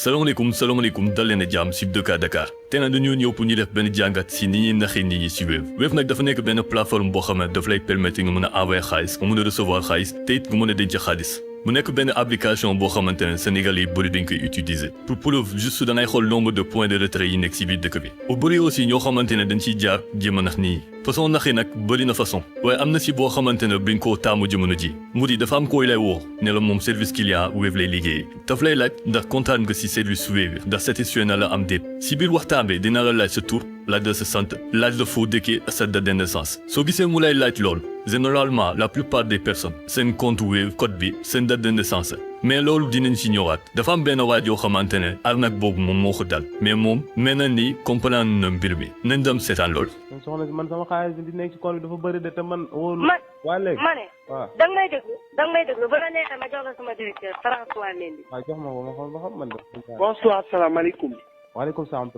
salaamaaleykum dal leen a jàmm si Dëkk Dakar te nag dañoo ñëw pour ñu def benn jàngat si ni ñuy naxee nit ñi si Wave. Wave nag dafa nekk benn plateforme boo xam ne daf lay permettre nga mën a envoyer xaalis nga mën a recevoir xaalis te it nga mën a denc xaalis. mu nekk benn application boo xamante ne Sénégalais yi bëri dañ koy utiliser pour preuve juste dangay xool nombre de points de retrait yi nekk si biir dëkk bi. bu bëri aussi ñoo xamante ne dañ ciy jaar jéem a nax nit ñi façon nax yi nag bëri na façon waaye am na si boo xamante ne biñ koo taamu jamono ji mu di dafa am koy lay woo ne la moom service client Wave lay liggéeyee daf lay laaj ndax kontaan nga si service Wave ndax satisfait na la am déet si biir waxtaan bi dina la laaj sa tur laaj la sa sant laaj la foo dëkkee sa date de naissance soo gisee mu lay laaj lool généralement la plupart des personnes seen compte Wave code bi seen date de naissance mais loolu dinañ si ñëwaat dafa am benn waaj yoo xamante ne arnaque boobu moom moo ko dal mais moom mel na ni comprendre na mbir mi nañ dem seetaan lool. soxna si man sama xaalis bi di nekk ci compte bi dafa bëri de te man. wóolu waa léegi ma ne. waaw da nga may déglu ba la neexee ma jox la sama directeur François Mendy. waaw jox ma ko ma xool ba xam man de. Bonsoir, salaamaaleykum. waaleykum salaam.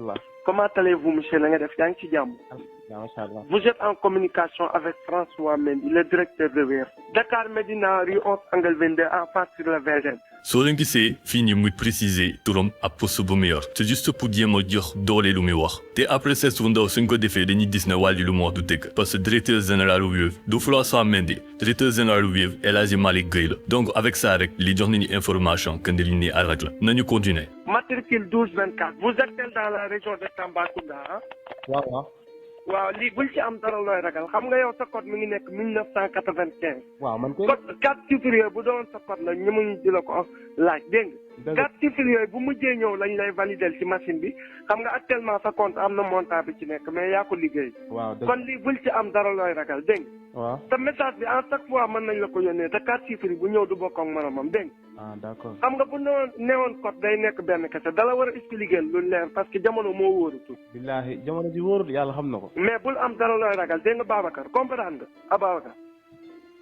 Comment allez-vous, monsieur la nga def yaa ngi ci jàmm. macha allah. Vous êtes en communication avec François Mendy, le directeur de Wave. Dakar Médina rue 11 angle 22 en face sur le VDN. soo leen gisee fii nii muy préciser turam ak poste bu mu yor c'est juste pour jéem a jox doole lu muy wax te après seet bu ndaw suñ ko defee dañuy gis ne wàllu lu mu wax du dëgg parce que directeur général Wave du François Mendy directeur général Wave El Hadji Malick Gueye la donc avec ça rek li jox nañu information que li nii arrêté la nañu continuer. Matricule 1224. Vous êtes dans la région de Tambacounda ah. waaw. waaw lii bul ci am dara looy ragal xam nga yow sa code mi ngi nekk 1995. waaw man kay. code 4 chiffres yooyu bu doon sa code la ñëmuñ di la ko laaj dégg nga. 4 chiffres yooyu bu mujjee ñëw lañ lay valider ci machine bi xam nga actuellement sa compte am na montant bi ci nekk mais yaa ko liggéey. waaw dëgg kon lii bul ci am dara looy ragal dégg nga. waaw. te message bi en chaque fois mën nañ la ko yónnee te 4 chiffres yi bu ñëw du bokk ak moromam dégg nga. d'accord. xam nga bu newoon code day nekk benn kese dala war a expliquer lu leer parce que jamono moo wóorutul. billaahi jamono ji wóorul yàlla xam na ko. mais bul am dara looy ragal dégg nga Babacar comprendre nga Ababacar.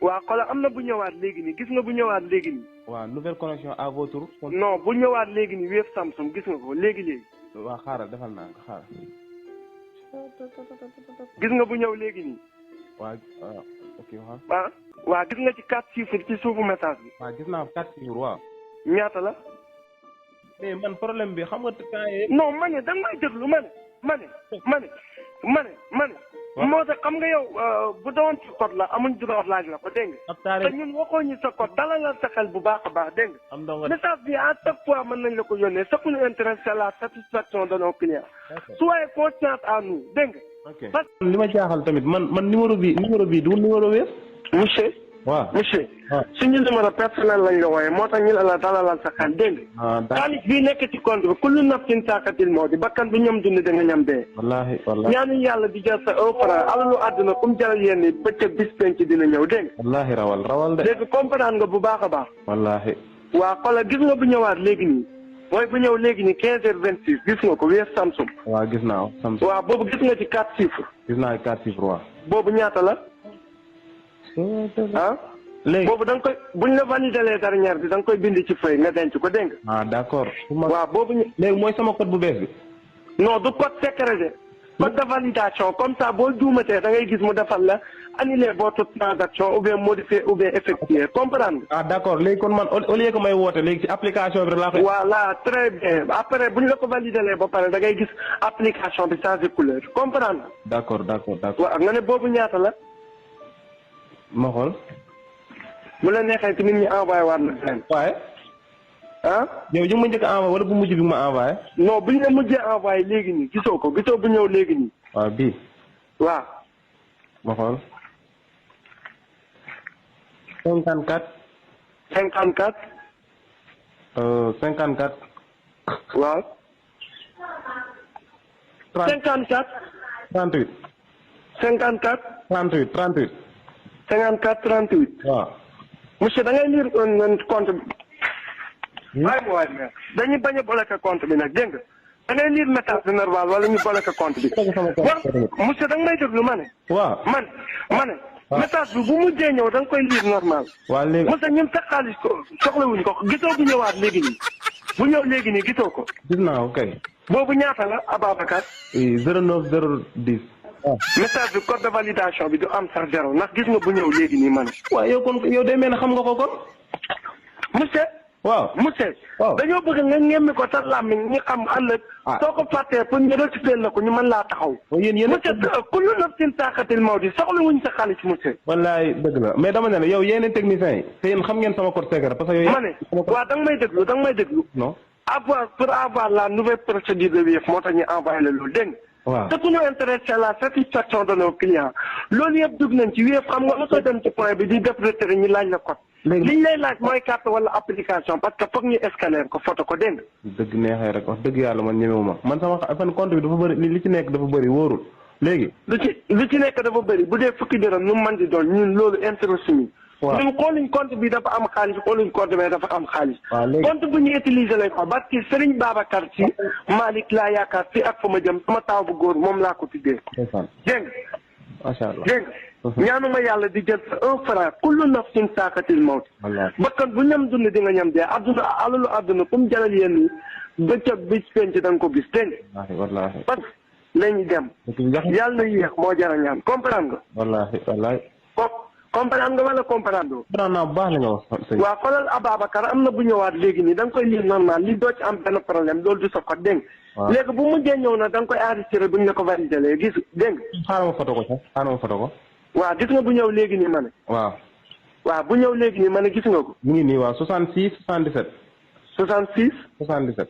waa xoolal am na bu ñëwaat léegi nii gis nga bu ñëwaat léegi nii. waaw nouvelle connexion à votre. non bu ñëwaat léegi nii Wave Samsung gis nga ko léegi. waaw xaaral defal naa ko xaaral. gis nga bu ñëw léegi nii. waaw ok waaw. ah waa gis nga ci 4 chiffres ci suufu message bi. waaw gis naa 4 jours waaw. ñaata la. mais man problème bi xam nga temps yii. non ma ne da nga may déglu ma ne. moo tax xam nga yow bu doon sa code la amuñ droit laaj la ko dégg nga. te ñun waxoo ñu sa code dalalal sa xel bu baax a baax dégg nga. message bi à chaque fois mën nañ la ko yónnee ce qui nous intéresse c'est la satisfaction de nos clients. soyez conscients à nous dégg nga. ok parce que li ma jaaxal tamit man numéro bi du numéro Wave. monsieur. waaw monsieur. suñu numéro personnel lañ la wooyee moo tax ñu la dalalal sa xel dégg nga. xaalis bii nekk ci compte bi kullu nafsin saakatil moo di bakkan bi ñam dund da nga ñam dee. wallaahi. ñaanu yàlla di jar sa un franc alalu àdduna kum jaral yéen ni bëccëg bis penc dina ñëw dégg nga. wallaahi rawal de. léegi comprendre nga bu baax a baax. wallaahi. waa xoolal gis nga bu ñëwaat léegi nii. mooy bu ñëw léegi nii 15h26 gis nga ko Wave Samsung. waaw gis naa Samsung. waaw boobu gis nga ci 4 chiffres. gis naa 4 chiffres waaw. boobu ñaata la. ah. léegi boobu da nga koy buñ la validalee dernière bi da nga koy bind ci feuille nga denc ko dégg nga. d'accord. waaw boobu léegi mooy sama code bu bees bi. non du code secret. code de validation comme ça boo juumatee da ngay gis mu defal la annuler votre transaction ou bien modifier ou bien effectuer comprendre nga. d'accord léegi kon man au lieu que may woote léegi ci application bi rek laa koy. voilà très bien après buñ la ko validalee ba pare da ngay gis application bi changer couleur comprendre nga. d'accord. waaw nga ne boobu ñaata la. ma xool. bu la neexee tamit ñu envoyé waat na leen. waaye. ah. yow ñu ma njëkk a envoyé wala bu mujj bi ma envoyé. non bu ñu la mujjee envoyé léegi nii gisoo ko gisoo bu ñëw léegi nii. waaw bii. waaw. ma xool. 54. 54. 54. waaw. 54. 38. 54. 38. 54 38. waaw. monsieur da ngay lire compte bi. waay dañuy bañ a bloqué compte bi nag dégg nga. da ngay lire message bi normal wala ñu bloqué compte bi. monsieur da nga may déglu ma ne. waaw ma ne. message bi bu mujjee ñëw da nga koy lire normal. waaw léegi monsieur ñun sa xaalis ko soxlawuñ ko gisoo bu ñëwaat léegi nii. bu ñëw léegi nii gisoo ko. gis naa ko kay. boobu ñaata la Ababacar. 09 010. message bi code de validation bi du am sax zéro ndax gis nga bu ñëw léegi nii man. waaw yow kon yow day mel ne xam nga ko kon. monsieur. waaw monsieur. waaw dañoo bëgg nga ñemmi ko sa làmmiñ ñi xam ëllëg. soo ko fàttee pour ñu récupérer la ko ñu mën laa taxaw. yéen monsieur kullu nafsin saaxatil mawti soxla wuñ sa xaalis monsieur. wallaay dëgg la mais dama ne la yow yeneen techniciens yi te yéen xam ngeen sama code secret parce que yooyu. ma ne waaw da nga may déglu. non. pour avoir la nouvelle procédure de Wave moo tax ñu envoyé la loolu dégg nga. waaw te ku ñu intéressé la satisfaction de nos clients loolu yëpp dugg nañ ci Wave xam nga mosoo dem ci point bi di def retrait ñu laaj la code. liñ lay laaj mooy carte wala application parce que foog ñu scanner ko photo ko dégg nga. dëgg neexee rek wax dëgg yàlla man ñemewuma man sama fan compte bi dafa bëri li ci nekk dafa bëri wóorul léegi. lu ci nekk dafa bëri bu dee fukki dërëm nu mu mën di doon ñun loolu intéressé ñu. waaw ñun xooluñ compte bi dafa am xaalis xooluñ compte bi dafa am xaalis. waaw léegi compte bu ñu utiliser lañ ko parce que Serigne Babacar Sy Malick laa yaakaar fii ak fa ma jëm sama taaw bu góor moom laa ko tuddee. dégg nga. macha allah dégg nga. ñaanuma yàlla di jël sa 1 franc kullu nafsin saaxatil mawt. bakkan bu ñam dund di nga ñam dee adduna alalu adduna fu mu jaral yéen ñi bëccëg bi penc da nga ko gis dégg nga. wallaahi parce que lañu dem. yàlla na yéex moo jar a ñaan comprendre nga. wallaahi. comprendre nga wala comprendre comprendre naa bu baax la nga wax sëñ. waaw xoolal Ababacar am na bu ñëwaat léegi nii da nga koy lire normal li doo ci am benn problème loolu du sa ko dégg nga. léegi bu mujjee ñëw na da nga koy enregistré bu ñu la ko validé léegi gis dégg nga. xaaral ma photo ko sax xaaral ma photo ko. waaw gis nga bu ñëw léegi nii ma ne. waaw bu ñëw léegi nii ma ne gis nga ko. mu ngi nii waaw 66 77. 66. 77.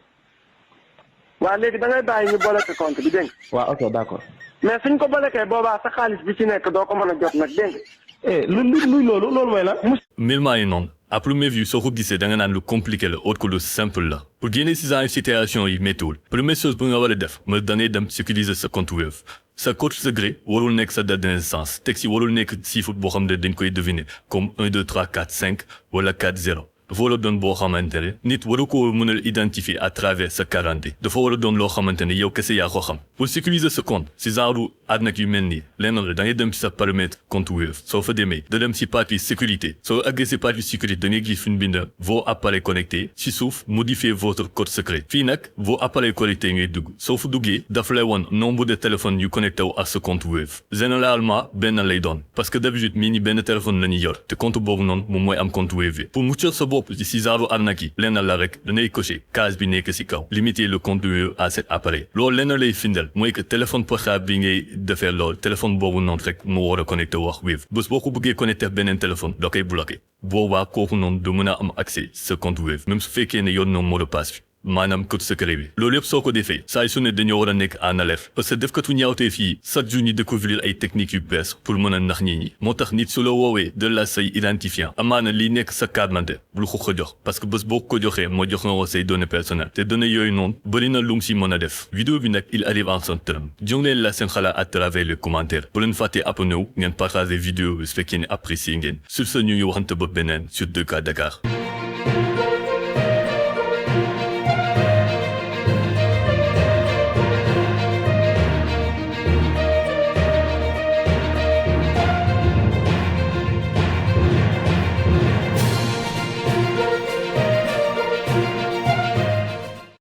waaw léegi da ngay bàyyi ñu bloqué compte bi dégg nga. waaw ok d'accord. mais suñ ko bloqué boobaa sa xaalis bi ci nekk doo ko mën a jot nag dégg nga. loolu mooy la. mbir maa ngi noonu à première vue soo ko gisee da nga naan lu compliqué la autre que lu simple la pour génne si genre situation yi méttiwul première chose bu nga war a def mooy da ngay dem sécuriser sa compte Wave sa code secret warul nekk sa date de naissance teg si warul nekk chiffre boo xam ne dañ koy deviner comme 1 2 3 4 5 wala 4 0 dafa war a doon boo xamante ne nit waru ko mën a identifier à travers sa carte dafa war a doon loo xamante ne yow kese yaa ko xam pour sécuriser sa compte si genre arnaque yu mel nii lenn la da ngay dem si sa paramètre compte Wave soo fa demee da dem si partie sécurité soo àggee si partie sécurité da ngay gis fi ñu bind vos appareils connectés si suuf modifier votre code secret fii nag vos appareils connectés ngay dugg soo fa duggee daf lay won nombre de téléphones yu connecté wu ak sa compte Wave généralement benn lay doon parce que d'habitude mii ni benn téléphone la ñuy yor te compte boobu noonu moom mooy am compte Wave pour muccal sa bopp si genre arnaque yi lenn la rek danay cocher case bi nekk si kaw limiter le compte Wave à cet appareil loolu lenn lay findel mooy que téléphone portable bi ngay defee loolu téléphone boobu noonu rek moo war a connecté wax Wave bés boo ko bëggee connecté beneen téléphone da koy bloqué boobaa kooku noonu du mën a am accès sa compte Wave même su fekkee ne yoon noonu mot de passe bi maanaam code secret bi loolu yëpp soo ko defee saa su ne dañoo war a nekk en alerte parce que defkatu ñaawtee fii chaque jour ñu découvrir ay techniques yu bees pour mën a nax nit ñi moo tax nit su la woowee de la say identifiant amaana lii nekk sa carte d'identité bul ko jox parce que bés boo ko joxee moo jox nga ko say données personnelles te données yooyu noonu bëri na lu mu si mën a def vidéo bi nag il arrive en son terme jox leen la seen xalaat à travers les commentaires bu leen fàttee abonné wu ngeen partager vidéo bi su fekkee ne apprécier ngeen sur ce ñu ngi waxante ba beneen sur 2K Dakar